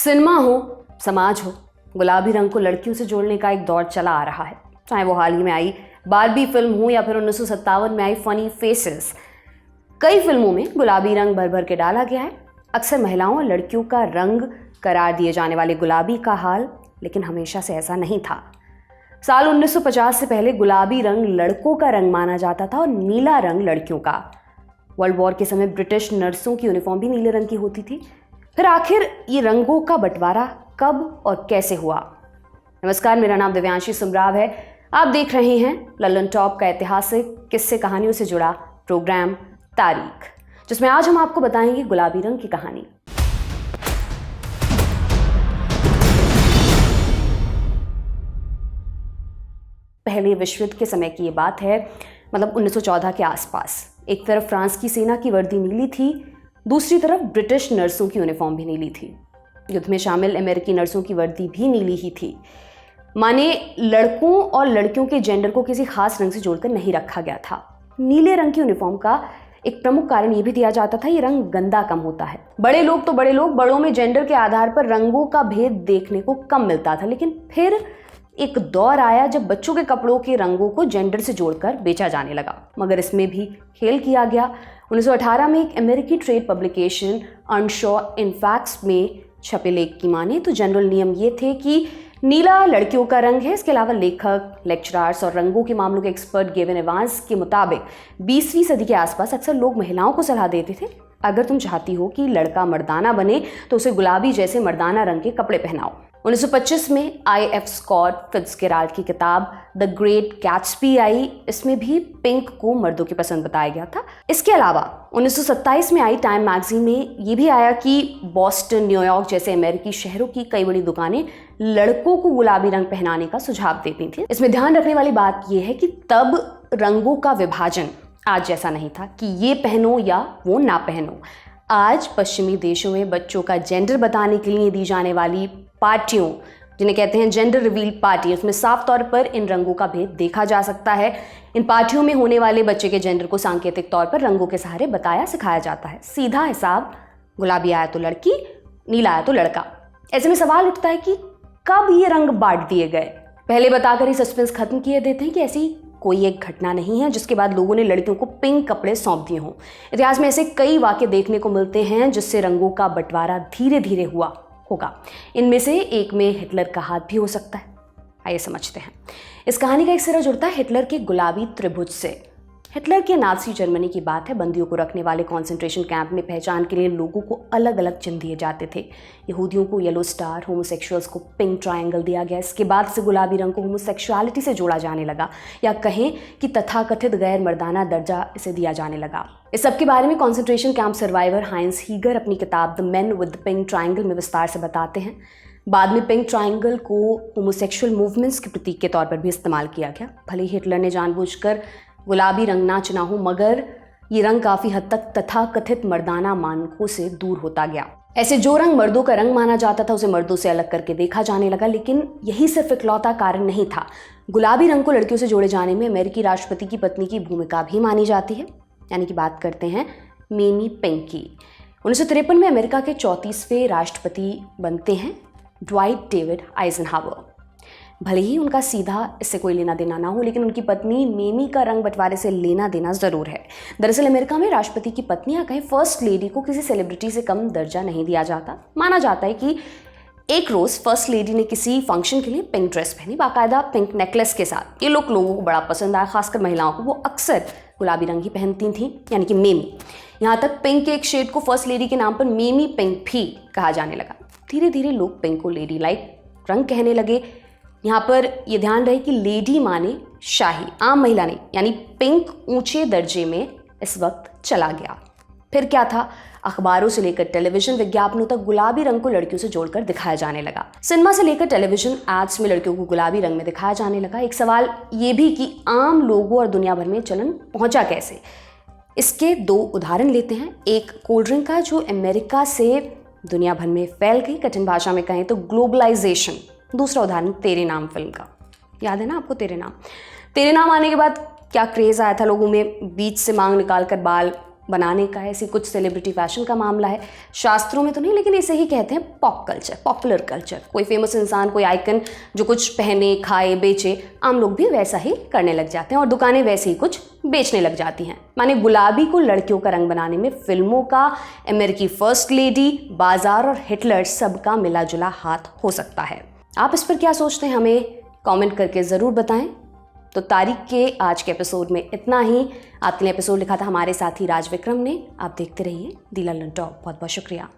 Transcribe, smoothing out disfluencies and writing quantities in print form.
Cinema हो, समाज हो, गुलाबी रंग को लड़कियों से जोड़ने का एक दौर चला आ रहा है। चाहे वो हाल ही में आई बार्बी फिल्म हो या फिर 1957 में आई फनी फेसेस। कई फिल्मों में गुलाबी रंग भर भर के डाला गया है। अक्सर महिलाओं और लड़कियों का रंग करार दिए जाने वाले गुलाबी का हाल लेकिन हमेशा से ऐसा नहीं था। साल 1950 से पहले गुलाबी रंग लड़कों का रंग माना जाता था और नीला रंग लड़कियों का। वर्ल्ड वॉर के समय ब्रिटिश नर्सों की यूनिफॉर्म भी नीले रंग की होती थी। फिर आखिर ये रंगों का बंटवारा कब और कैसे हुआ? नमस्कार, मेरा नाम दिव्यांशी सुमराव है। आप देख रहे हैं लल्लन टॉप का ऐतिहासिक किस्से कहानियों से जुड़ा प्रोग्राम तारीख, जिसमें आज हम आपको बताएंगे गुलाबी रंग की कहानी। पहले विश्व युद्ध के समय की ये बात है, मतलब 1914 के आसपास। एक तरफ फ्रांस की सेना की वर्दी नीली थी, दूसरी तरफ ब्रिटिश नर्सों की यूनिफॉर्म भी नीली थी। युद्ध में शामिल अमेरिकी नर्सों की वर्दी भी नीली ही थी। माने लड़कों और लड़कियों के जेंडर को किसी खास रंग से जोड़कर नहीं रखा गया था। नीले रंग की यूनिफॉर्म का एक प्रमुख कारण यह भी दिया जाता था, ये रंग गंदा कम होता है। बड़े लोग तो बड़े लोग, बड़ों में जेंडर के आधार पर रंगों का भेद देखने को कम मिलता था। लेकिन फिर एक दौर आया जब बच्चों के कपड़ों के रंगों को जेंडर से जोड़कर बेचा जाने लगा, मगर इसमें भी खेल किया गया। 1918 में एक अमेरिकी ट्रेड पब्लिकेशन अनशॉ इनफैक्ट्स में छपे लेख की माने तो जनरल नियम ये थे कि नीला लड़कियों का रंग है। इसके अलावा लेखक, लेक्चरर्स और रंगों के मामलों के एक्सपर्ट गेविन एवांस के मुताबिक 20वीं सदी के आसपास अक्सर लोग महिलाओं को सलाह देते थे, अगर तुम चाहती हो कि लड़का मर्दाना बने तो उसे गुलाबी जैसे मर्दाना रंग के कपड़े पहनाओ। 1925 में I.F. स्कॉट फिट्जगेराल्ड की किताब द ग्रेट गैट्सबी आई। इसमें भी पिंक को मर्दों की पसंद बताया गया था। इसके अलावा 1927 में आई टाइम मैगजीन में ये भी आया कि बॉस्टन, न्यूयॉर्क जैसे अमेरिकी शहरों की कई बड़ी दुकानें लड़कों को गुलाबी रंग पहनाने का सुझाव देती थी। इसमें ध्यान रखने वाली बात यह है कि तब रंगों का विभाजन आज जैसा नहीं था कि ये पहनो या वो ना पहनो। आज पश्चिमी देशों में बच्चों का जेंडर बताने के लिए दी जाने वाली पार्टियों, जिन्हें कहते हैं जेंडर रिवील पार्टी, उसमें साफ तौर पर इन रंगों का भेद देखा जा सकता है। इन पार्टियों में होने वाले बच्चे के जेंडर को सांकेतिक तौर पर रंगों के सहारे बताया सिखाया जाता है। सीधा हिसाब, गुलाबी आया तो लड़की, नीला आया तो लड़का। ऐसे में सवाल उठता है कि कब ये रंग बांट दिए गए? पहले बताकर ही सस्पेंस खत्म किए देते हैं कि ऐसी कोई एक घटना नहीं है जिसके बाद लोगों ने लड़कियों को पिंक कपड़े सौंप दिए हों। इतिहास में ऐसे कई वाक्य देखने को मिलते हैं जिससे रंगों का बंटवारा धीरे धीरे हुआ होगा। इनमें से एक में हिटलर का हाथ भी हो सकता है। आइए समझते हैं। इस कहानी का एक सिरा जुड़ता है हिटलर के गुलाबी त्रिभुज से। हिटलर के नाज़ी जर्मनी की बात है। बंदियों को रखने वाले कॉन्सेंट्रेशन कैंप में पहचान के लिए लोगों को अलग अलग चिन्ह दिए जाते थे। यहूदियों को येलो स्टार, होमोसेक्सुअल्स को पिंक ट्रायंगल दिया गया। इसके बाद से गुलाबी रंग को होमोसेक्सुअलिटी से जोड़ा जाने लगा, या कहें कि तथाकथित गैर मर्दाना दर्जा इसे दिया जाने लगा। इस सब के बारे में कॉन्सेंट्रेशन कैंप सर्वाइवर हाइंस हीगर अपनी किताब the main with the pink triangle में विस्तार से बताते हैं। बाद में पिंक ट्रायंगल को होमोसेक्सुअल मूवमेंट्स के प्रतीक के तौर पर भी इस्तेमाल किया गया। भले ही हिटलर ने जानबूझकर गुलाबी रंग ना चुना हो, मगर ये रंग काफी हद तक तथाकथित मर्दाना मानकों से दूर होता गया। ऐसे जो रंग मर्दों का रंग माना जाता था उसे मर्दों से अलग करके देखा जाने लगा। लेकिन यही सिर्फ इकलौता कारण नहीं था। गुलाबी रंग को लड़कियों से जोड़े जाने में अमेरिकी राष्ट्रपति की पत्नी की भूमिका भी मानी जाती है, यानी कि बात करते हैं मेमी पिंक की। 1953 में अमेरिका के 34वें राष्ट्रपति बनते हैं ड्वाइट डेविड आइजनहावर। भले ही उनका सीधा इससे कोई लेना देना ना हो, लेकिन उनकी पत्नी मेमी का रंग बंटवारे से लेना देना जरूर है। दरअसल अमेरिका में राष्ट्रपति की पत्नी या कहें फर्स्ट लेडी को किसी सेलिब्रिटी से कम दर्जा नहीं दिया जाता। माना जाता है कि एक रोज फर्स्ट लेडी ने किसी फंक्शन के लिए पिंक ड्रेस पहनी, बाकायदा पिंक नेकलेस के साथ। ये लोगों को बड़ा पसंद आया, खासकर महिलाओं को। वो अक्सर गुलाबी रंग ही पहनती थी, यानी कि मेमी। यहाँ तक पिंक के एक शेड को फर्स्ट लेडी के नाम पर मेमी पिंक भी कहा जाने लगा। धीरे धीरे लोग पिंक को लेडी लाइक रंग कहने लगे। यहाँ पर यह ध्यान रहे कि लेडी माने शाही, आम महिला नहीं, यानी पिंक ऊंचे दर्जे में इस वक्त चला गया। फिर क्या था? अखबारों से लेकर टेलीविजन विज्ञापनों तक गुलाबी रंग को लड़कियों से जोड़कर दिखाया जाने लगा। सिनेमा से लेकर टेलीविजन एड्स में लड़कियों को गुलाबी रंग में दिखाया जाने लगा। एक सवाल ये भी कि आम लोगों और दुनिया भर में चलन पहुंचा कैसे? इसके दो उदाहरण लेते हैं। एक कोल्ड ड्रिंक का जो अमेरिका से दुनिया भर में फैल गई, कठिन भाषा में कहें तो ग्लोबलाइजेशन। दूसरा उदाहरण तेरे नाम फिल्म का। याद है ना आपको तेरे नाम? तेरे नाम आने के बाद क्या क्रेज आया था लोगों में, बीच से मांग निकाल कर बाल बनाने का है, ऐसी कुछ सेलिब्रिटी फैशन का मामला है। शास्त्रों में तो नहीं, लेकिन इसे ही कहते हैं पॉप कल्चर, पॉपुलर कल्चर। कोई फेमस इंसान, कोई आइकन जो कुछ पहने, खाए, बेचे, आम लोग भी वैसा ही करने लग जाते हैं और दुकानें वैसे ही कुछ बेचने लग जाती हैं। माने गुलाबी को लड़कियों का रंग बनाने में फिल्मों का, अमेरिकी फर्स्ट लेडी, बाजार और हिटलर सबका मिला जुला हाथ हो सकता है। आप इस पर क्या सोचते हैं, हमें कमेंट करके ज़रूर बताएं। तो तारीख के आज के एपिसोड में इतना ही। आपके लिए एपिसोड लिखा था हमारे साथी राज विक्रम ने। आप देखते रहिए दी लंदन टॉक। बहुत बहुत शुक्रिया।